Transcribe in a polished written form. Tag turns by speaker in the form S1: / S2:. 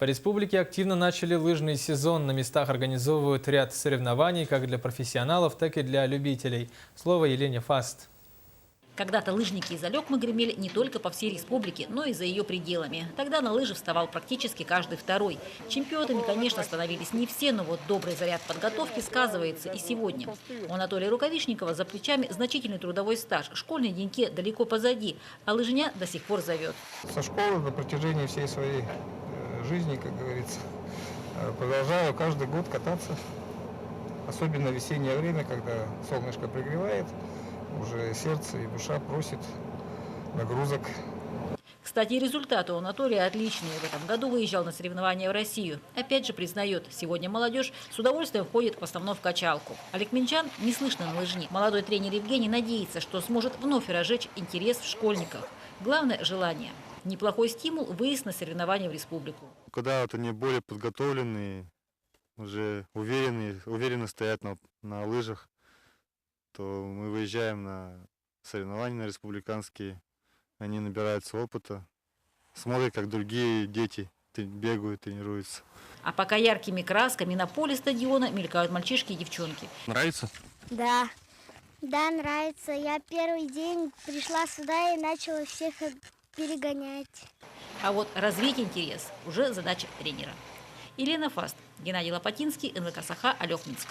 S1: По республике активно начали лыжный сезон. На местах организовывают ряд соревнований как для профессионалов, так и для любителей. Слово Елене Фаст.
S2: Когда-то лыжники из Алекмы гремели не только по всей республике, но и за ее пределами. Тогда на лыжи вставал практически каждый второй. Чемпионами, конечно, становились не все, но вот добрый заряд подготовки сказывается и сегодня. У Анатолия Рукавишникова за плечами значительный трудовой стаж. Школьные деньки далеко позади, а лыжня до сих пор зовет.
S3: Со школы на протяжении всей своей жизни, как говорится, продолжаю каждый год кататься. Особенно в весеннее время, когда солнышко пригревает, уже сердце и душа просит нагрузок.
S2: Кстати, результаты у Анатолия отличные. В этом году выезжал на соревнования в Россию. Опять же признает, сегодня молодежь с удовольствием входит в основном в качалку. Алекминчан не слышно на лыжне. Молодой тренер Евгений надеется, что сможет вновь разжечь интерес в школьниках. Главное – желание. Неплохой стимул – выезд на соревнования в республику.
S4: Когда вот они более подготовленные, уже уверенно стоят на лыжах, то мы выезжаем на соревнования на республиканские. Они набираются опыта, смотрят, как другие дети бегают, тренируются.
S2: А пока яркими красками на поле стадиона мелькают мальчишки и девчонки.
S4: Нравится?
S5: Да. Да, нравится. Я первый день пришла сюда и начала всех перегонять.
S2: А вот развить интерес – уже задача тренера. Елена Фаст, Геннадий Лопатинский, НВК «Саха», Алекминск.